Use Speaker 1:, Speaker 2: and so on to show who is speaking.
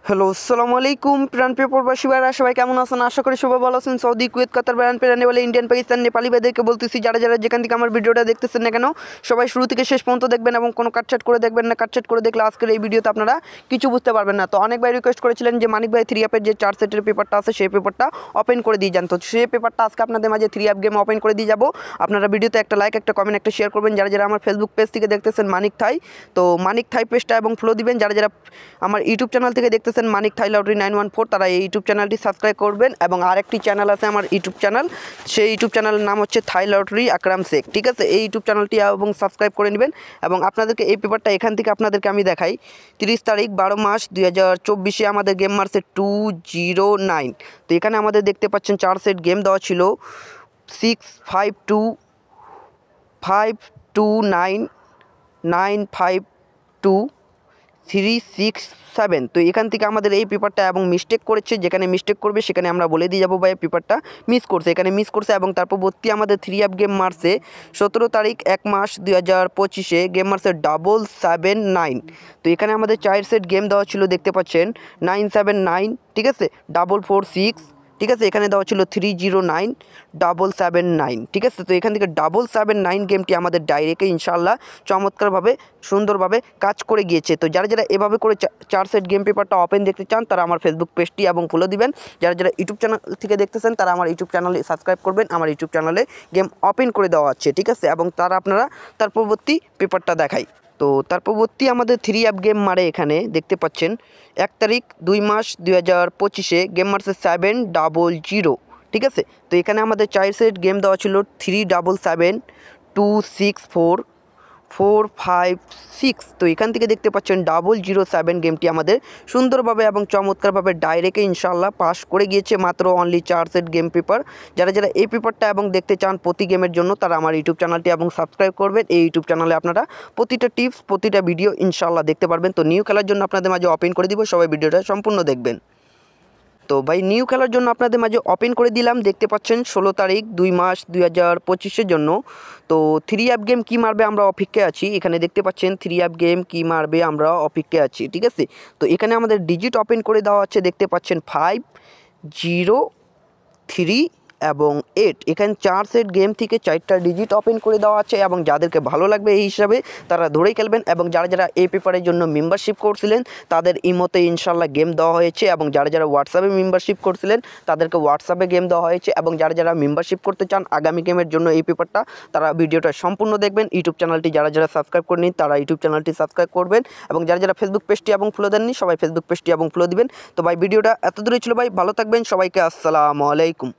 Speaker 1: Hello, আসসালামু আলাইকুম প্রাণপ্রিয় প্রবাসী ভাইরা, সবাই কেমন আছেন? আশা করি সবাই ভালো আছেন। সৌদি, কুয়েত, কাতার, বাহরাইন, নেপাল, ইন্ডিয়ান, পাকিস্তান, নেপালি ভাইদেরকে বলতেছি, যারা যারা যেখান থেকে আমার ভিডিওটা দেখতেছেন না কেন, সবাই শুরু থেকে শেষ পর্যন্ত দেখবেন এবং কোনো কাটছাট করে দেখবেন না। কাটছাট করে দেখলে আজকের এই ভিডিওতে আপনারা কিছু বুঝতে পারবেন না। তো অনেক ভাই রিকোয়েস্ট করেছিলেন যে মানিক ভাই 3 অ্যাপের যে 4 সেটের পেপারটা আছে সেই পেপারটা ওপেন করে দিয়ে যান। তো সেই পেপারটা আজকে আপনাদের মাঝে 3 অ্যাপ গেম ওপেন করে দিয়ে যাবো। আপনারা ভিডিওতে একটা লাইক, একটা কমেন্ট, একটা শেয়ার করবেন। যারা যারা আমার ফেসবুক পেজ থেকে দেখতেছেন মানিক থাই, তো মানিক থাই পেজটা এবং ফলো দিবেন। যারা যারা আমার ইউটিউব চ্যানেল থেকে দেখতেছেন মানিক থাই লটারি 914, তারা এই ইউটিউব চ্যানেলটি সাবস্ক্রাইব করবেন। এবং আরেকটি চ্যানেল আছে আমার ইউটিউব চ্যানেল, সেই ইউটিউব চ্যানেলের নাম হচ্ছে থাই লটারি আকরাম শেখ। ঠিক আছে, এই ইউটিউব চ্যানেলটি এবং সাবস্ক্রাইব করে নেবেন। এবং আপনাদেরকে এই পেপারটা এখান থেকে আপনাদেরকে আমি দেখাই। 30 তারিখ 12 মাস 2024 আমাদের গেম মারছে 209। তো এখানে আমাদের দেখতে পাচ্ছেন 4 সেট গেম দেওয়া ছিল 65259952367। তো এখান থেকে আমাদের এই পেপারটা এবং মিস্টেক করেছে, যেখানে মিস্টেক করবে সেখানে আমরা বলে দিয়ে যাবো ভাই পেপারটা মিস করছে, এখানে মিস করছে। এবং তারপর ভর্তি আমাদের 3 অ্যাপ গেম মারছে 17 তারিখ 1 মাস 2025 গেম মারছে 779। তো এখানে আমাদের 4 সেট গেম দেওয়া ছিল, দেখতে পাচ্ছেন 979, ঠিক আছে, 446, ঠিক আছে, এখানে দেওয়া ছিল 309,779, ঠিক আছে। তো এখান থেকে 779 গেমটি আমাদের ডাইরেক্টে ইনশাআল্লাহ চমৎকারভাবে সুন্দরভাবে কাজ করে গিয়েছে। তো যারা যারা এভাবে করে 4 সেট গেম পেপারটা ওপেন দেখতে চান তারা আমার ফেসবুক পেজটি এবং ফলো দিবেন। যারা যারা ইউটিউব চ্যানেল থেকে দেখতেছেন তারা আমার ইউটিউব চ্যানেলে সাবস্ক্রাইব করবেন। আমার ইউটিউব চ্যানেলে গেম ওপেন করে দেওয়া আছে, ঠিক আছে। এবং আপনারা তার পরবর্তী পেপারটা দেখাই। তো তার পরবর্তী আমাদের 3 অ্যাপ গেম মারে, এখানে দেখতে পাচ্ছেন 1 তারিখ 2 মাস 2025 গেম মারছে 700, ঠিক আছে। তো এখানে আমাদের 4 সেট গেম দেওয়া ছিল 377264456। তো এখান থেকে দেখতে পাচ্ছেন 007 গেমটি আমাদের সুন্দরভাবে এবং চমৎকারভাবে ডাইরেক্টে ইনশাআল্লাহ পাস করে গিয়েছে মাত্র অনলি 4 সেট গেম পেপার। যারা যারা এই পেপারটা এবং দেখতে চান প্রতি গেমের জন্য তারা আমার ইউটিউব চ্যানেলটি এবং সাবস্ক্রাইব করবেন। এই ইউটিউব চ্যানেলে আপনারা প্রতিটা টিপস, প্রতিটা ভিডিও ইনশাআল্লাহ দেখতে পারবেন। তো নিউ খেলার জন্য আপনাদের মাঝে ওপেন করে দিব, সবাই ভিডিওটা সম্পূর্ণ দেখবেন। তো ভাই নিউ খেলার জন্য আপনাদের মাঝে ওপেন করে দিলাম, দেখতে পাচ্ছেন 16 তারিখ 2 মাস 2025 জন্য। তো 3 অ্যাপ গেম কী মারবে আমরা অপেক্ষায় আছি। এখানে দেখতে পাচ্ছেন 3 অ্যাপ গেম কী মারবে আমরা অপেক্ষায় আছি, ঠিক আছে। তো এখানে আমাদের ডিজিট ওপেন করে দেওয়া আছে, দেখতে পাচ্ছেন 5, 0, 3 এবং 8। এখানে 4 সেট গেম থেকে 4টা ডিজিট ওপেন করে দেওয়া আছে এবং যাদেরকে ভালো লাগবে এই হিসাবে তারা ধরেই খেলবেন। এবং যারা যারা এই পেপারের জন্য মেম্বারশিপ করছিলেন তাদের ইমোতে ইনশাল্লাহ গেম দেওয়া হয়েছে। এবং যারা যারা হোয়াটসঅ্যাপে মেম্বারশিপ করছিলেন তাদেরকে হোয়াটসঅ্যাপে গেম দেওয়া হয়েছে। এবং যারা যারা মেম্বারশিপ করতে চান আগামী গেমের জন্য এই পেপারটা, তারা ভিডিওটা সম্পূর্ণ দেখবেন। ইউটিউব চ্যানেলটি যারা যারা সাবস্ক্রাইব করে নিন তারা ইউটিউব চ্যানেলটি সাবস্ক্রাইব করবেন। এবং যারা যারা ফেসবুক পেজটি এবং ফলো দেননি সবাই ফেসবুক পেজটি এবং ফলো দিবেন। তো ভাই ভিডিওটা এত দূরে ছিল ভাই, ভালো থাকবেন সবাইকে, আসসালামু আলাইকুম।